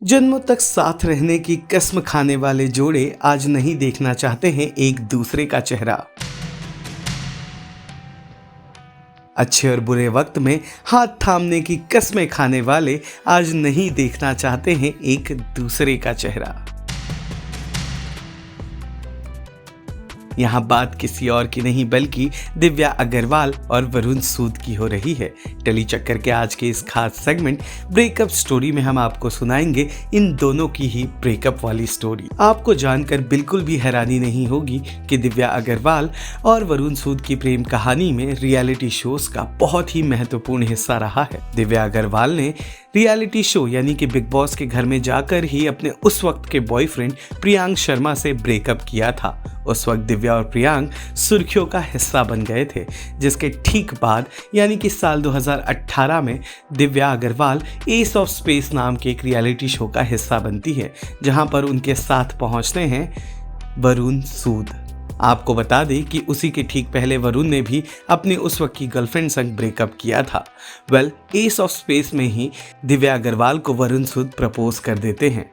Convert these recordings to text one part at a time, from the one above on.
जन्मों तक साथ रहने की कसम खाने वाले जोड़े आज नहीं देखना चाहते हैं एक दूसरे का चेहरा। अच्छे और बुरे वक्त में हाथ थामने की कस्में खाने वाले आज नहीं देखना चाहते हैं एक दूसरे का चेहरा। यहाँ बात किसी और की नहीं बल्कि दिव्या अग्रवाल और वरुण सूद की हो रही है। टेली चक्कर के आज के इस खास सेगमेंट ब्रेकअप स्टोरी में हम आपको सुनाएंगे इन दोनों की ही ब्रेकअप वाली स्टोरी। आपको जानकर बिल्कुल भी हैरानी नहीं होगी कि दिव्या अग्रवाल और वरुण सूद की प्रेम कहानी में रियलिटी शोज का बहुत ही महत्वपूर्ण हिस्सा रहा है। दिव्या अग्रवाल ने रियलिटी शो यानी कि बिग बॉस के घर में जाकर ही अपने उस वक्त के बॉयफ्रेंड प्रियांक शर्मा से ब्रेकअप किया था। उस वक्त दिव्या और प्रियांक सुर्खियों का हिस्सा बन गए थे, जिसके ठीक बाद यानी कि साल 2018 में Divya Agarwal Ace of Space नाम के एक रियलिटी शो का हिस्सा बनती है, जहां पर उनके साथ पहुंचते हैं वरुण सूद। आपको बता दें कि उसी के ठीक पहले वरुण ने भी अपनी उस वक्त की गर्लफ्रेंड संग ब्रेकअप किया था। एस ऑफ स्पेस में ही दिव्या अग्रवाल को वरुण सूद प्रपोज कर देते हैं।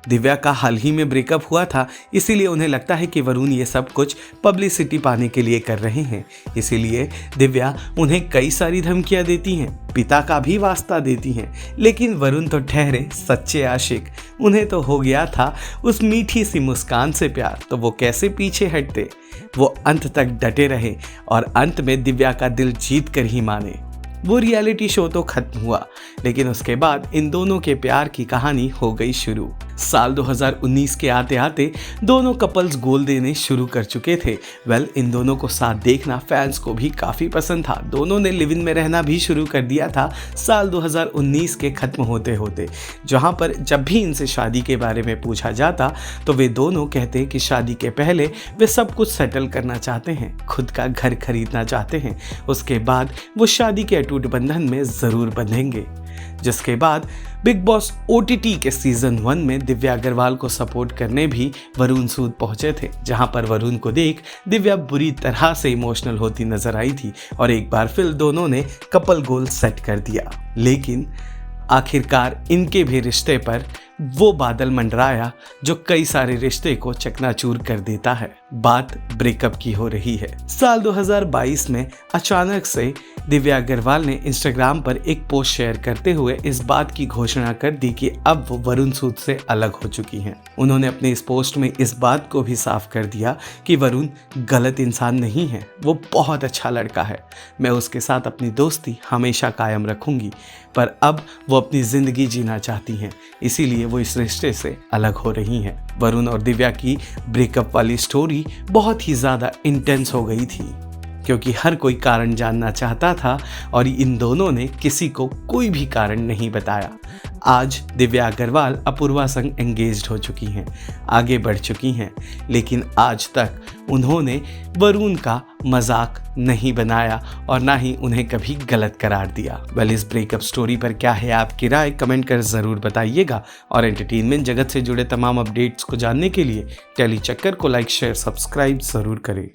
दिव्या का हाल ही में ब्रेकअप हुआ था, इसीलिए उन्हें लगता है कि वरुण ये सब कुछ पब्लिसिटी पाने के लिए कर रहे हैं। इसीलिए दिव्या उन्हें कई सारी धमकियां देती हैं, पिता का भी वास्ता देती हैं, लेकिन वरुण तो ठहरे सच्चे आशिक। उन्हें तो हो गया था उस मीठी सी मुस्कान से प्यार, तो वो कैसे पीछे हटते। वो अंत तक डटे रहे और अंत में दिव्या का दिल जीत कर ही माने। वो रियलिटी शो तो खत्म हुआ, लेकिन उसके बाद इन दोनों के प्यार की कहानी हो गई शुरू। साल 2019 के आते आते दोनों कपल्स गोल देने शुरू कर चुके थे। इन दोनों को साथ देखना फैंस को भी काफी पसंद था। दोनों ने लिव इन में रहना भी शुरू कर दिया था साल 2019 के खत्म होते होते, जहां पर जब भी इनसे शादी के बारे में पूछा जाता तो वे दोनों कहते कि शादी के पहले वे सब कुछ सेटल करना चाहते हैं, खुद का घर खरीदना चाहते हैं, उसके बाद वो शादी के अटूट बंधन में जरूर बंधेंगे। जिसके बाद बिग बॉस OTT के सीजन 1 में दिव्या अग्रवाल को सपोर्ट करने भी वरुण सूद पहुंचे थे, जहां पर वरुण को देख दिव्या बुरी तरह से इमोशनल होती नजर आई थी और एक बार फिर दोनों ने कपल गोल सेट कर दिया। लेकिन आखिरकार इनके भी रिश्ते पर वो बादल मंडराया जो कई सारे रिश्ते को चकनाचूर कर देता है। बात ब्रेकअप की हो रही है। साल 2022 में अचानक से दिव्या अग्रवाल ने इंस्टाग्राम पर एक पोस्ट शेयर करते हुए इस बात की घोषणा कर दी कि अब वो वरुण सूद से अलग हो चुकी हैं। उन्होंने अपने इस पोस्ट में इस बात को भी साफ कर दिया कि वरुण गलत इंसान नहीं है, वो बहुत अच्छा लड़का है, मैं उसके साथ अपनी दोस्ती हमेशा कायम रखूंगी, पर अब वो अपनी जिंदगी जीना चाहती हैं, इसीलिए वो इस रिश्ते से अलग हो रही हैं। वरुण और दिव्या की ब्रेकअप वाली स्टोरी बहुत ही ज्यादा इंटेंस हो गई थी, क्योंकि हर कोई कारण जानना चाहता था और इन दोनों ने किसी को कोई भी कारण नहीं बताया। आज दिव्या अग्रवाल अपूर्वा संग एंगेज्ड हो चुकी हैं, आगे बढ़ चुकी हैं, लेकिन आज तक उन्होंने वरुण का मजाक नहीं बनाया और ना ही उन्हें कभी गलत करार दिया। इस ब्रेकअप स्टोरी पर क्या है आपकी राय, कमेंट कर जरूर बताइएगा और एंटरटेनमेंट जगत से जुड़े तमाम अपडेट्स को जानने के लिए टेली चक्कर को लाइक शेयर सब्सक्राइब जरूर करें।